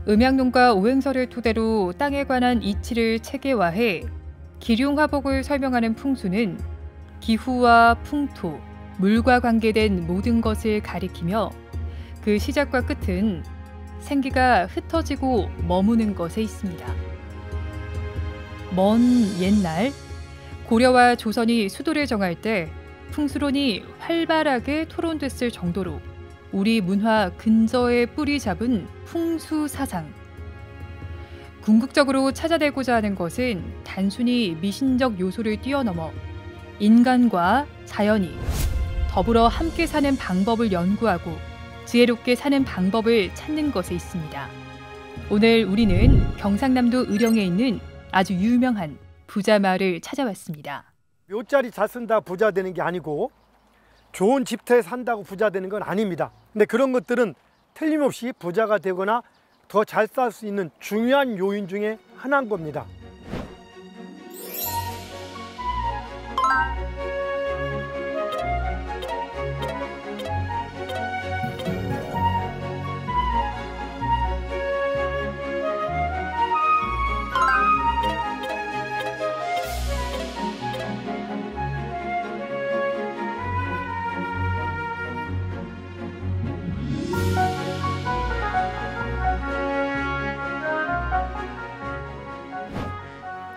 음양론과 오행설을 토대로 땅에 관한 이치를 체계화해 기륭화복을 설명하는 풍수는 기후와 풍토, 물과 관계된 모든 것을 가리키며 그 시작과 끝은 생기가 흩어지고 머무는 것에 있습니다. 먼 옛날 고려와 조선이 수도를 정할 때 풍수론이 활발하게 토론됐을 정도로 우리 문화 근저에 뿌리 잡은 풍수 사상. 궁극적으로 찾아내고자 하는 것은 단순히 미신적 요소를 뛰어넘어 인간과 자연이 더불어 함께 사는 방법을 연구하고 지혜롭게 사는 방법을 찾는 것에 있습니다. 오늘 우리는 경상남도 의령에 있는 아주 유명한 부자 마을을 찾아왔습니다. 묘자리 잘 쓴다 부자 되는 게 아니고 좋은 집터에 산다고 부자 되는 건 아닙니다. 근데 그런 것들은 틀림없이 부자가 되거나 더 잘 살 수 있는 중요한 요인 중에 하나인 겁니다.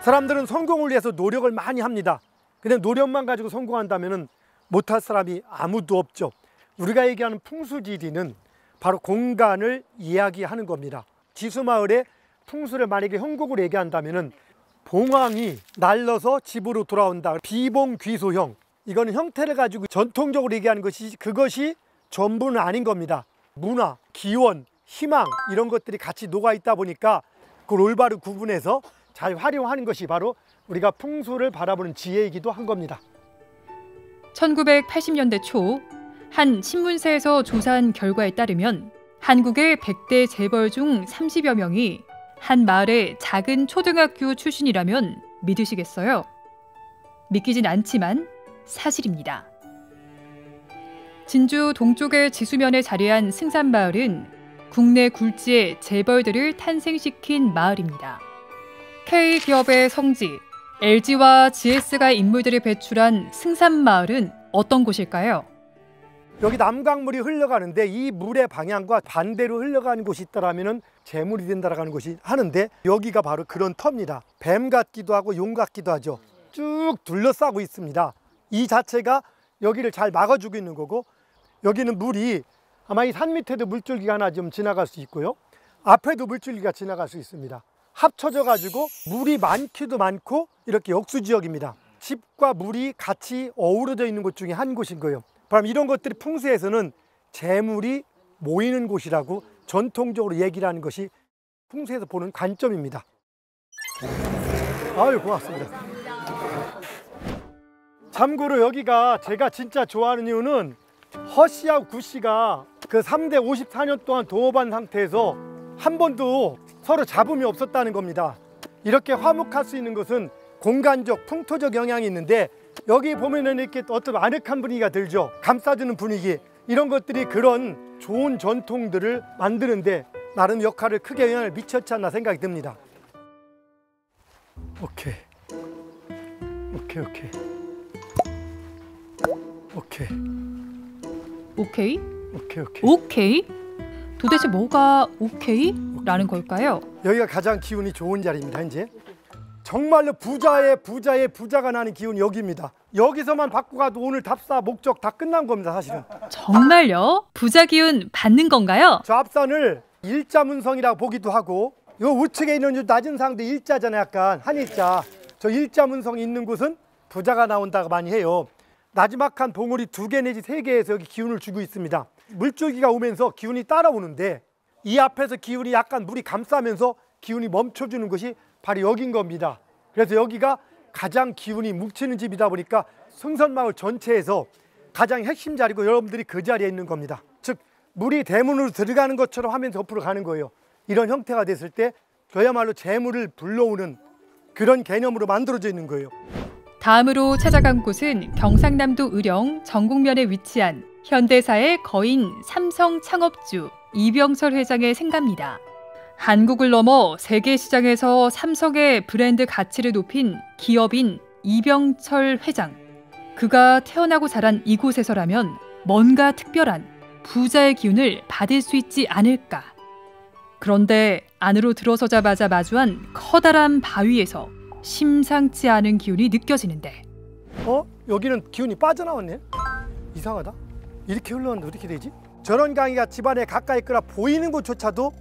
사람들은 성공을 위해서 노력을 많이 합니다. 근데 노력만 가지고 성공한다면 못할 사람이 아무도 없죠. 우리가 얘기하는 풍수지리는 바로 공간을 이야기하는 겁니다. 지수마을의 풍수를 만약에 형국으로 얘기한다면 봉황이 날려서 집으로 돌아온다. 비봉귀소형. 이거는 형태를 가지고 전통적으로 얘기하는 것이 그것이 전부는 아닌 겁니다. 문화, 기원, 희망 이런 것들이 같이 녹아 있다 보니까 그걸 올바로 구분해서 잘 활용하는 것이 바로 우리가 풍수를 바라보는 지혜이기도 한 겁니다. 1980년대 초 한 신문사에서 조사한 결과에 따르면 한국의 100대 재벌 중 30여 명이 한 마을의 작은 초등학교 출신이라면 믿으시겠어요? 믿기진 않지만 사실입니다. 진주 동쪽의 지수면에 자리한 승산마을은 국내 굴지의 재벌들을 탄생시킨 마을입니다. K기업의 성지, LG와 GS가 인물들을 배출한 승산마을은 어떤 곳일까요? 여기 남강물이 흘러가는데 이 물의 방향과 반대로 흘러가는 곳이 있다면 재물이 된다라는 것이 하는데 여기가 바로 그런 터입니다. 뱀 같기도 하고 용 같기도 하죠. 쭉 둘러싸고 있습니다. 이 자체가 여기를 잘 막아주고 있는 거고 여기는 물이 아마 이 산 밑에도 물줄기가 하나 좀 지나갈 수 있고요. 앞에도 물줄기가 지나갈 수 있습니다. 합쳐져 가지고 물이 많기도 많고 이렇게 역수지역입니다. 집과 물이 같이 어우러져 있는 곳 중에 한 곳인 거예요. 바로 이런 것들이 풍수에서는 재물이 모이는 곳이라고 전통적으로 얘기를 하는 것이 풍수에서 보는 관점입니다. 아유, 고맙습니다. 참고로 여기가 제가 진짜 좋아하는 이유는 허씨하고 구씨가 그 3대 54년 동안 동업한 상태에서 한 번도 서로 잡음이 없었다는 겁니다. 이렇게 화목할 수 있는 것은 공간적, 풍토적 영향이 있는데 여기 보면은 이렇게 어떤 아늑한 분위기가 들죠. 감싸주는 분위기. 이런 것들이 그런 좋은 전통들을 만드는데 나름 역할을 크게 영향을 미쳤지 않나 생각이 듭니다. 오케이. 오케이. 오케이? 도대체 뭐가 오케이? 라는 걸까요? 여기가 가장 기운이 좋은 자리입니다. 현재 정말로 부자가 나는 기운이 여기입니다. 여기서만 받고 가도 오늘 답사 목적 다 끝난 겁니다. 사실은. 정말요? 부자 기운 받는 건가요? 저 앞산을 일자문성이라고 보기도 하고 요 우측에 있는 낮은 상도 일자잖아요. 약간 한일자. 저 일자문성이 있는 곳은 부자가 나온다고 많이 해요. 나지막한 봉우리 2개 내지 3개에서 여기 기운을 주고 있습니다. 물줄기가 오면서 기운이 따라오는데 이 앞에서 기운이 약간 물이 감싸면서 기운이 멈춰주는 것이 바로 여긴 겁니다. 그래서 여기가 가장 기운이 뭉치는 집이다 보니까 승선마을 전체에서 가장 핵심 자리고 여러분들이 그 자리에 있는 겁니다. 즉 물이 대문으로 들어가는 것처럼 하면서 옆으로 가는 거예요. 이런 형태가 됐을 때 그야말로 재물을 불러오는 그런 개념으로 만들어져 있는 거예요. 다음으로 찾아간 곳은 경상남도 의령 전곡면에 위치한 현대사의 거인 삼성 창업주 이병설 회장의 생가입니다. 한국을 넘어 세계 시장에서 삼성의 브랜드 가치를 높인 기업인 이병철 회장. 그가 태어나고 자란 이곳에서라면 뭔가 특별한 부자의 기운을 받을 수 있지 않을까. 그런데 안으로 들어서자마자 마주한 커다란 바위에서 심상치 않은 기운이 느껴지는데. 여기는 기운이 빠져나왔네. 이상하다. 이렇게 흘러왔는데 어떻게 되지? 저런 강이가 집안에 가까이 있거나 보이는 곳조차도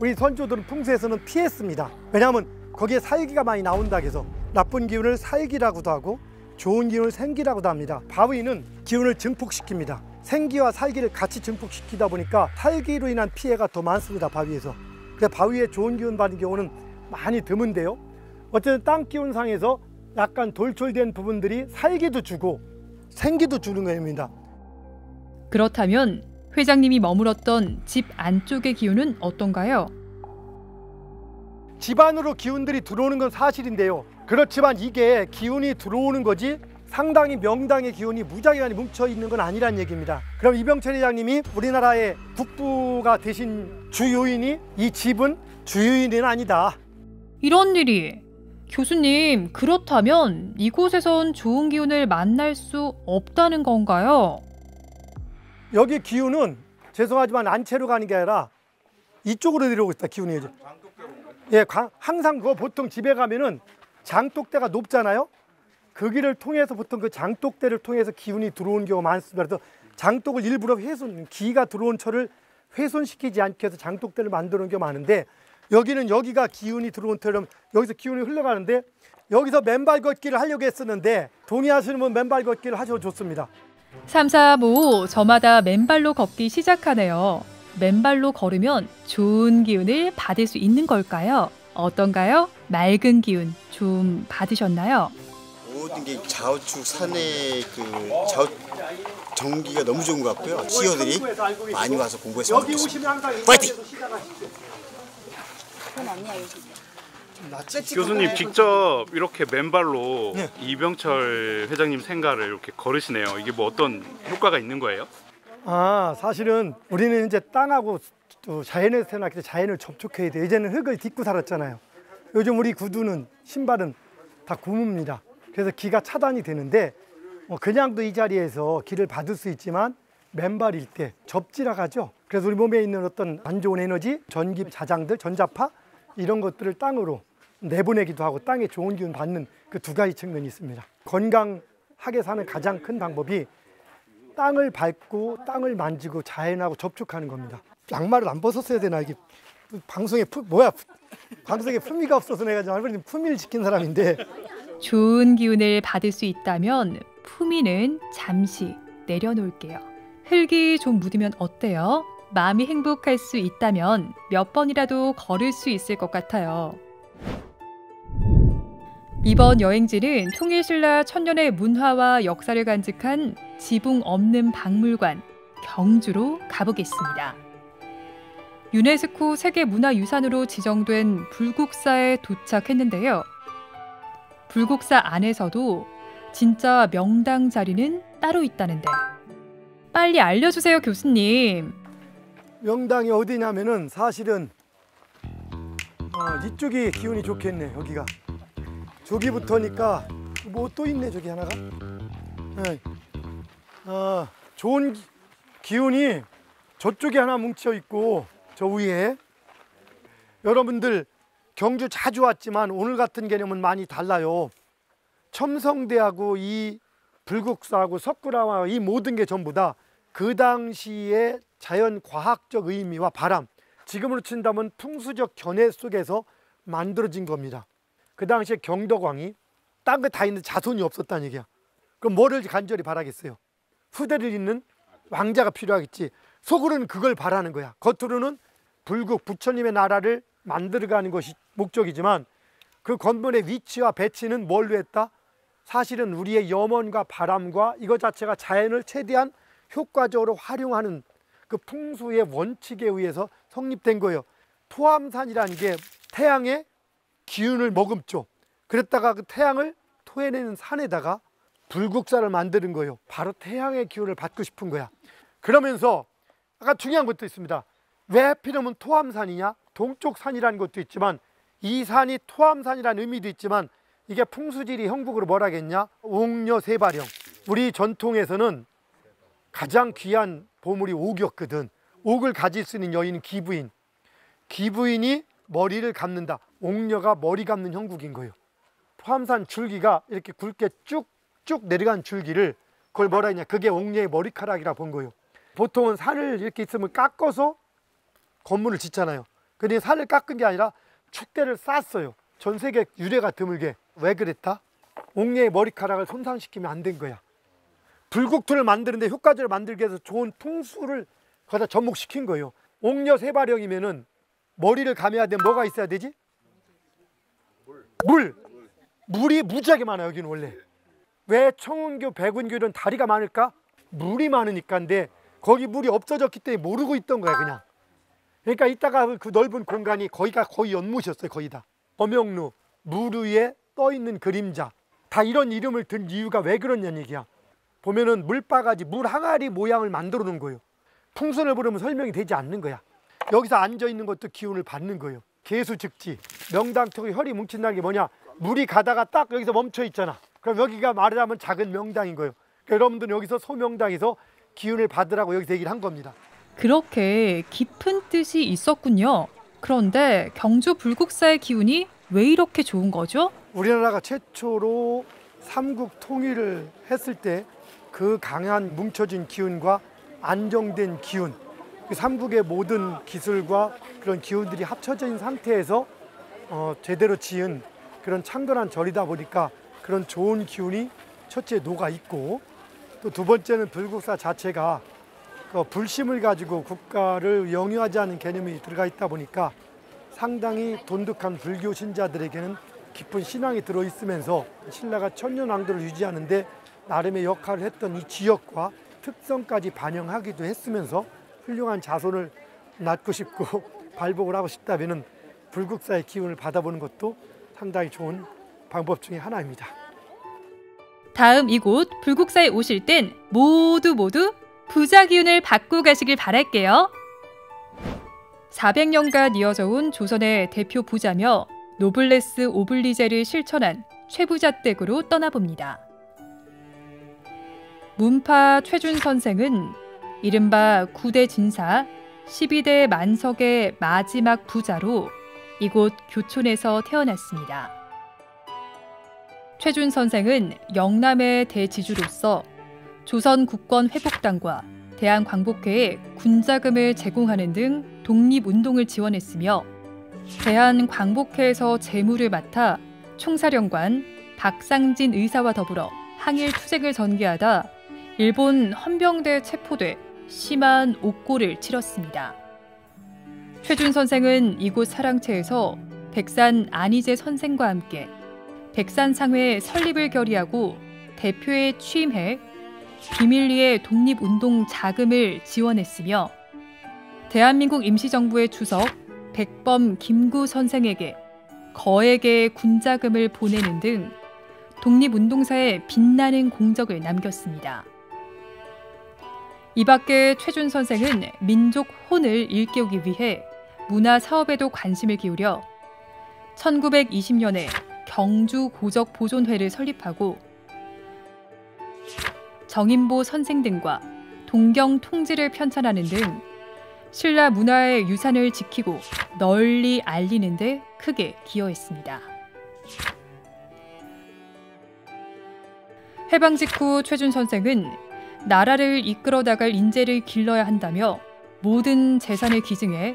우리 선조들은 풍수에서는 피했습니다. 왜냐하면 거기에 살기가 많이 나온다 해서 나쁜 기운을 살기라고도 하고 좋은 기운을 생기라고도 합니다. 바위는 기운을 증폭시킵니다. 생기와 살기를 같이 증폭시키다 보니까 살기로 인한 피해가 더 많습니다. 바위에서. 그래서 바위에 좋은 기운 받는 경우는 많이 드문데요. 어쨌든 땅 기운상에서 약간 돌출된 부분들이 살기도 주고 생기도 주는 겁니다. 그렇다면 회장님이 머물었던 집 안쪽의 기운은 어떤가요? 집 안으로 기운들이 들어오는 건 사실인데요. 그렇지만 이게 기운이 들어오는 거지 상당히 명당의 기운이 무지하게 많이 뭉쳐있는 건 아니란 얘기입니다. 그럼 이병철 회장님이 우리나라의 국부가 되신 주요인이 이 집은 주요인은 아니다. 이런 일이. 교수님, 그렇다면 이곳에선 좋은 기운을 만날 수 없다는 건가요? 여기 기운은 죄송하지만 안채로 가는 게 아니라 이쪽으로 내려오고 있다. 기운이 이제. 예, 항상 그거 보통 집에 가면은 장독대가 높잖아요. 그 길을 통해서 보통 그 장독대를 통해서 기운이 들어오는 경우가 많습니다. 그래서 장독을 일부러 기가 들어온 철을 훼손시키지 않게 해서 장독대를 만들어 놓은 경우가 많은데 여기는 여기가 기운이 들어온 터럼 여기서 기운이 흘러가는데 여기서 맨발 걷기를 하려고 했었는데 동의하시는 분 맨발 걷기를 하셔도 좋습니다. 3, 4, 5 저마다 맨발로 걷기 시작하네요. 맨발로 걸으면 좋은 기운을 받을 수 있는 걸까요? 어떤가요? 맑은 기운 좀 받으셨나요? 모든 게 좌우측 산의 전기가 너무 좋은 것 같고요. 시어들이 많이 와서 공부했으면 좋겠습니다. 파이팅! 교수님 직접 이렇게 맨발로 이병철 회장님 생가를 이렇게 걸으시네요. 이게 뭐 어떤 효과가 있는 거예요? 사실은 우리는 이제 땅하고 또 자연에서 태어났기 때문에 자연을 접촉해야 돼. 이제는 흙을 딛고 살았잖아요. 요즘 우리 구두는 신발은 다 고무입니다. 그래서 기가 차단이 되는데 그냥도 이 자리에서 기를 받을 수 있지만 맨발일 때 접지라고 하죠. 그래서 우리 몸에 있는 어떤 안 좋은 에너지, 전기 자장들, 전자파 이런 것들을 땅으로 내보내기도 하고 땅에 좋은 기운 받는 그 두 가지 측면이 있습니다. 건강하게 사는 가장 큰 방법이 땅을 밟고 땅을 만지고 자연하고 접촉하는 겁니다. 양말을 안 벗었어야 되나 이게 방송에 방송에 품위가 없어서 내가 좀 품위를 지킨 사람인데. 좋은 기운을 받을 수 있다면 품위는 잠시 내려놓을게요. 흙이 좀 묻으면 어때요? 마음이 행복할 수 있다면 몇 번이라도 걸을 수 있을 것 같아요. 이번 여행지는 통일신라 천년의 문화와 역사를 간직한 지붕 없는 박물관 경주로 가보겠습니다. 유네스코 세계문화유산으로 지정된 불국사에 도착했는데요. 불국사 안에서도 진짜 명당 자리는 따로 있다는데 빨리 알려주세요, 교수님. 명당이 어디냐면은 사실은 이쪽이 기운이 좋겠네. 여기가 저기부터니까 뭐 또 있네. 저기 하나가 좋은 기운이 저쪽에 하나 뭉쳐 있고 저 위에 여러분들 경주 자주 왔지만 오늘 같은 개념은 많이 달라요. 첨성대하고 이 불국사하고 석굴암하고 이 모든 게 전부 다 그 당시의 자연과학적 의미와 바람, 지금으로 친다면 풍수적 견해 속에서 만들어진 겁니다. 그 당시에 경덕왕이 딴 거 다 있는데 자손이 없었다는 얘기야. 그럼 뭐를 간절히 바라겠어요? 후대를 잇는 왕자가 필요하겠지. 속으로는 그걸 바라는 거야. 겉으로는 불국, 부처님의 나라를 만들어가는 것이 목적이지만 그 건물의 위치와 배치는 뭘로 했다? 사실은 우리의 염원과 바람과 이것 자체가 자연을 최대한 효과적으로 활용하는 그 풍수의 원칙에 의해서 성립된 거예요. 토암산이라는 게 태양의 기운을 머금죠. 그랬다가 그 태양을 토해내는 산에다가 불국사를 만드는 거예요. 바로 태양의 기운을 받고 싶은 거야. 그러면서 아까 중요한 것도 있습니다. 왜 하필이면 토암산이냐? 동쪽 산이라는 것도 있지만 이 산이 토암산이라는 의미도 있지만 이게 풍수지리 형국으로 뭐라겠냐? 옥녀 세발형. 우리 전통에서는 가장 귀한 보물이 옥이었거든. 옥을 가질 수 있는 여인은 기부인. 기부인이 머리를 감는다. 옥녀가 머리 감는 형국인 거예요. 토암산 줄기가 이렇게 굵게 쭉쭉 내려간 줄기를 그걸 뭐라 했냐? 그게 옥녀의 머리카락이라 본 거예요. 보통은 산을 이렇게 있으면 깎아서 건물을 짓잖아요. 근데 산을 깎은 게 아니라 축대를 쌌어요. 전 세계 유래가 드물게. 왜 그랬다? 옥녀의 머리카락을 손상시키면 안 된 거야. 불국토를 만드는데 효과적으로 만들기 위해서 좋은 풍수를 거기다 접목시킨 거예요. 옥녀 세발형이면은 머리를 감아야 되면 뭐가 있어야 되지? 물이 무지하게 많아요. 여기는 원래. 왜 청운교, 백운교 이런 다리가 많을까? 물이 많으니까인데 거기 물이 없어졌기 때문에 모르고 있던 거야 그냥. 그러니까 이따가 그 넓은 공간이 거기가 거의 연못이었어요. 거의 다. 범영루, 물 위에 떠있는 그림자. 다 이런 이름을 든 이유가 왜 그러냐는 얘기야. 보면은 물바가지, 물 항아리 모양을 만들어 놓은 거예요. 풍선을 부르면 설명이 되지 않는 거야. 여기서 앉아있는 것도 기운을 받는 거예요. 개수즉지, 명당턱에 혈이 뭉친다는 게 뭐냐? 물이 가다가 딱 여기서 멈춰 있잖아. 그럼 여기가 말하자면 작은 명당인 거예요. 그러니까 여러분들은 여기서 소명당에서 기운을 받으라고 여기서 얘기를 한 겁니다. 그렇게 깊은 뜻이 있었군요. 그런데 경주 불국사의 기운이 왜 이렇게 좋은 거죠? 우리나라가 최초로 삼국 통일을 했을 때 그 강한 뭉쳐진 기운과 안정된 기운, 그 삼국의 모든 기술과 그런 기운들이 합쳐져 있는 상태에서 제대로 지은 그런 창건한 절이다 보니까 그런 좋은 기운이 첫째 녹아 있고, 또 두 번째는 불국사 자체가 그 불심을 가지고 국가를 영위하지 않은 개념이 들어가 있다 보니까 상당히 돈독한 불교 신자들에게는 깊은 신앙이 들어있으면서 신라가 천년왕도를 유지하는데 나름의 역할을 했던 이 지역과 특성까지 반영하기도 했으면서 훌륭한 자손을 낳고 싶고 발복을 하고 싶다면 불국사의 기운을 받아보는 것도 상당히 좋은 방법 중에 하나입니다. 다음 이곳 불국사에 오실 땐 모두 부자 기운을 받고 가시길 바랄게요. 400년간 이어져 온 조선의 대표 부자며 노블레스 오블리제를 실천한 최부자 댁으로 떠나봅니다. 문파 최준 선생은 이른바 9대 진사 12대 만석의 마지막 부자로 이곳 교촌에서 태어났습니다. 최준 선생은 영남의 대지주로서 조선 국권 회복당과 대한광복회에 군자금을 제공하는 등 독립운동을 지원했으며 대한광복회에서 재무를 맡아 총사령관 박상진 의사와 더불어 항일 투쟁을 전개하다 일본 헌병대에 체포돼 심한 옥고를 치렀습니다. 최준 선생은 이곳 사랑채에서 백산 안희재 선생과 함께 백산상회 설립을 결의하고 대표에 취임해 비밀리에 독립운동 자금을 지원했으며 대한민국 임시정부의 주석 백범 김구 선생에게 거액의 군자금을 보내는 등 독립운동사에 빛나는 공적을 남겼습니다. 이 밖에 최준 선생은 민족 혼을 일깨우기 위해 문화 사업에도 관심을 기울여 1920년에 경주 고적 보존회를 설립하고 정인보 선생 등과 동경 통지를 편찬하는 등 신라 문화의 유산을 지키고 널리 알리는 데 크게 기여했습니다. 해방 직후 최준 선생은 나라를 이끌어 나갈 인재를 길러야 한다며 모든 재산을 기증해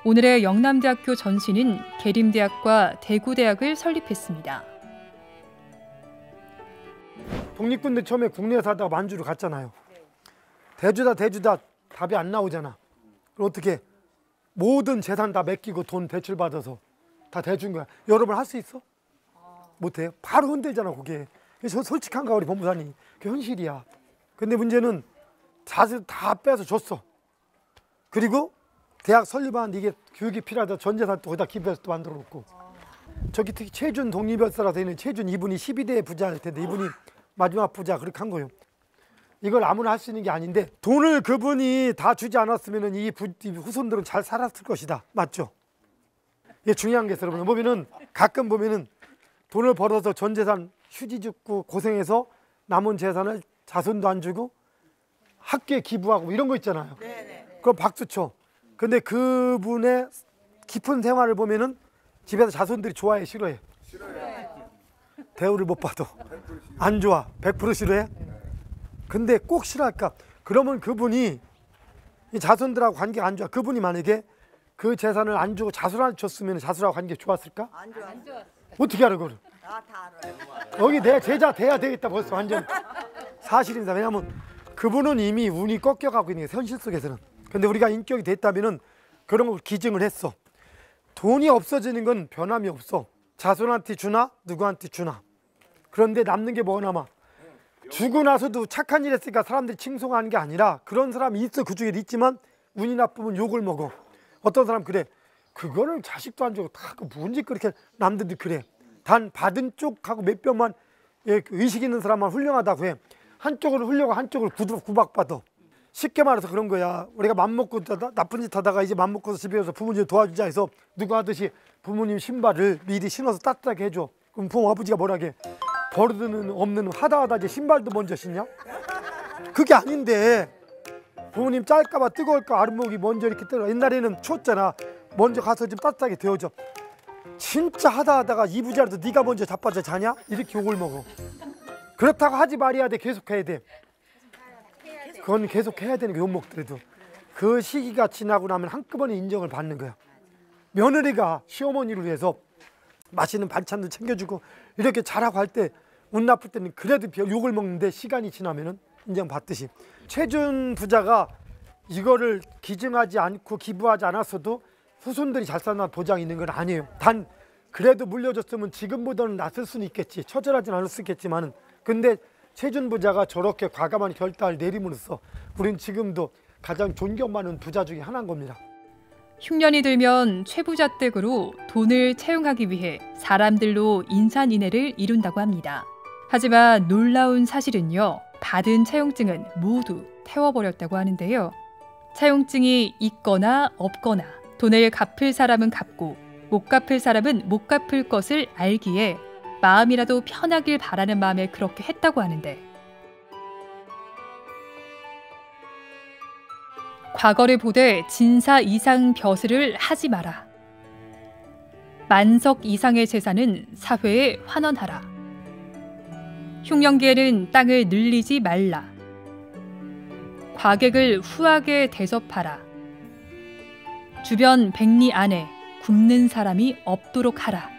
오늘의 영남대학교 전신인 계림대학과 대구대학을 설립했습니다. 독립군들 처음에 국내에 살다가 만주로 갔잖아요. 대주다 답이 안 나오잖아. 그럼 어떻게 모든 재산 다 맡기고 돈 대출받아서 다 대준 거야. 여러분 할 수 있어? 못해요? 바로 흔들잖아 그게. 저 솔직한가 우리 법무사님. 그게 현실이야. 근데 문제는 자세 다 빼서 줬어. 그리고 대학 설립하는데 이게 교육이 필요하다 전 재산 또 거기다 기부해서 또 만들어 놓고. 저기 특히 최준 독립열사라서 있는 최준 이분이 12대 부자일 텐데 이분이 마지막 부자 그렇게 한 거예요. 이걸 아무나 할 수 있는 게 아닌데 돈을 그분이 다 주지 않았으면 이 후손들은 잘 살았을 것이다. 맞죠? 이게 중요한 게 있어요. 여러분 보면은 가끔 보면은 돈을 벌어서 전 재산 휴지 줍고 고생해서 남은 재산을 자손도 안 주고 학교에 기부하고 이런 거 있잖아요. 그럼 박수 쳐. 근데 그분의 깊은 생활을 보면은 집에서 자손들이 좋아해, 싫어해? 대우를 못 받아. 안 좋아. 100% 싫어해? 근데 꼭 싫어할까? 그러면 그분이 이 자손들하고 관계가 안 좋아. 그분이 만약에 그 재산을 안 주고 자손한테 줬으면 자손하고 관계 좋았을까? 안 좋았어. 어떻게 알아 그걸? 다 알아요. 여기 내 제자 돼야 되겠다 벌써 완전 사실입니다. 왜냐하면 그분은 이미 운이 꺾여가고 있는 게 현실 속에서는. 근데 우리가 인격이 됐다면은 그런 걸 기증을 했어. 돈이 없어지는 건 변함이 없어. 자손한테 주나 누구한테 주나. 그런데 남는 게 뭐가 남아? 주고 나서도 착한 일 했으니까 사람들이 칭송하는 게 아니라 그런 사람이 있어. 그 중에 있지만 운이 나쁘면 욕을 먹어. 어떤 사람 그래. 그거를 자식도 안 주고 다 뭔지 그렇게 남들도 그래. 단 받은 쪽하고 몇 병만 의식 있는 사람만 훌륭하다고 해. 한쪽으로 훌륭하고 한쪽으로 구박받아. 쉽게 말해서 그런 거야. 우리가 맘먹고 나쁜 짓 하다가 이제 맘먹고서 집에 와서 부모님 도와주자 해서 누가 하듯이 부모님 신발을 미리 신어서 따뜻하게 해줘. 그럼 부모 아버지가 뭐라게? 버릇은 없는 하다 이제 신발도 먼저 신냐? 그게 아닌데 부모님 짤까봐 뜨거울까 아랫목이 먼저 이렇게 뜨거. 옛날에는 추웠잖아. 먼저 가서 좀 따뜻하게 데워줘. 진짜 하다가 이부자라도 네가 먼저 자빠져 자냐? 이렇게 욕을 먹어. 그렇다고 하지 말아야 돼. 계속 해야 돼. 그건 계속 해야 되는 게 욕 먹더라도 그 시기가 지나고 나면 한꺼번에 인정을 받는 거야. 며느리가 시어머니를 위해서 맛있는 반찬도 챙겨주고 이렇게 잘하고 할 때 운 나쁠 때는 그래도 욕을 먹는데 시간이 지나면은 인정받듯이 최준 부자가 이거를 기증하지 않고 기부하지 않았어도 후손들이 잘 사는 보장이 있는 건 아니에요. 단 그래도 물려줬으면 지금보다는 낫을 수는 있겠지. 처절하진 않을 수 있겠지만은 근데 최준 부자가 저렇게 과감한 결단을 내림으로써 우린 지금도 가장 존경받는 부자 중에 하나인 겁니다. 흉년이 들면 최부자 댁으로 돈을 채용하기 위해 사람들로 인산인해를 이룬다고 합니다. 하지만 놀라운 사실은요. 받은 채용증은 모두 태워버렸다고 하는데요. 채용증이 있거나 없거나 돈을 갚을 사람은 갚고 못 갚을 사람은 못 갚을 것을 알기에 마음이라도 편하길 바라는 마음에 그렇게 했다고 하는데 과거를 보되 진사 이상 벼슬을 하지 마라. 만석 이상의 재산은 사회에 환원하라. 흉년기에는 땅을 늘리지 말라. 과객을 후하게 대접하라. 주변 백리 안에 굶는 사람이 없도록 하라.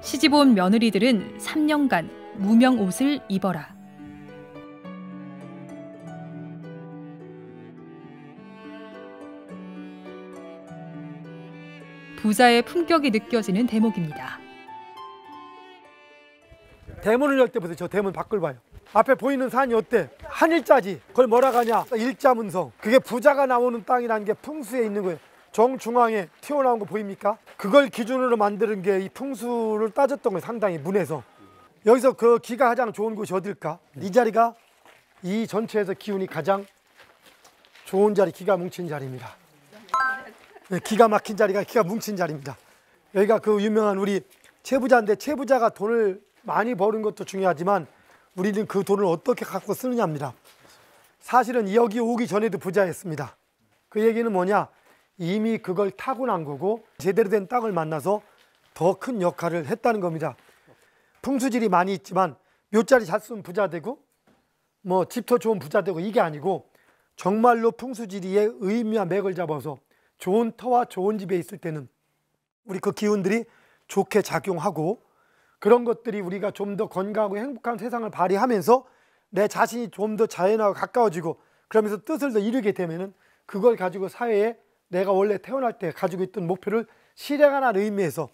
시집온 며느리들은 3년간 무명 옷을 입어라. 부자의 품격이 느껴지는 대목입니다. 대문을 열 때 보세요. 저 대문 밖을 봐요. 앞에 보이는 산이 어때? 한일자지. 그걸 뭐라 하냐? 일자문성. 그게 부자가 나오는 땅이라는 게 풍수에 있는 거예요. 정중앙에 튀어나온 거 보입니까? 그걸 기준으로 만드는 게 이 풍수를 따졌던 거예요. 상당히 문에서. 여기서 그 기가 가장 좋은 곳이 어딜까? 이 자리가 이 전체에서 기운이 가장 좋은 자리, 기가 뭉친 자리입니다. 기가 막힌 자리가 기가 뭉친 자리입니다. 여기가 그 유명한 우리 최부자인데 최부자가 돈을 많이 버는 것도 중요하지만 우리는 그 돈을 어떻게 갖고 쓰느냐입니다. 사실은 여기 오기 전에도 부자였습니다. 그 얘기는 뭐냐? 이미 그걸 타고난 거고 제대로 된 땅을 만나서 더 큰 역할을 했다는 겁니다. 풍수질이 많이 있지만 묘자리 잘 쓰면 부자 되고 뭐 집터 좋은 부자 되고 이게 아니고 정말로 풍수지리의 의미와 맥을 잡아서 좋은 터와 좋은 집에 있을 때는 우리 그 기운들이 좋게 작용하고 그런 것들이 우리가 좀 더 건강하고 행복한 세상을 발휘하면서 내 자신이 좀 더 자연하고 가까워지고 그러면서 뜻을 더 이루게 되면은 그걸 가지고 사회에 내가 원래 태어날 때 가지고 있던 목표를 실행하는 의미에서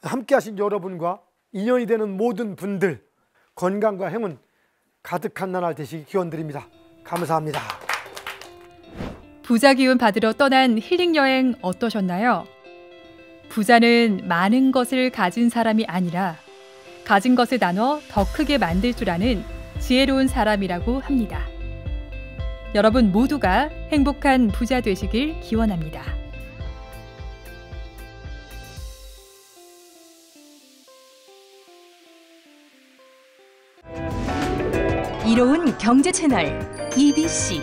함께 하신 여러분과 인연이 되는 모든 분들 건강과 행운 가득한 나날 되시기 기원드립니다. 감사합니다. 부자 기운 받으러 떠난 힐링 여행 어떠셨나요? 부자는 많은 것을 가진 사람이 아니라 가진 것을 나눠 더 크게 만들 줄 아는 지혜로운 사람이라고 합니다. 여러분 모두가 행복한 부자 되시길 기원합니다. 이로운 경제 채널 EBC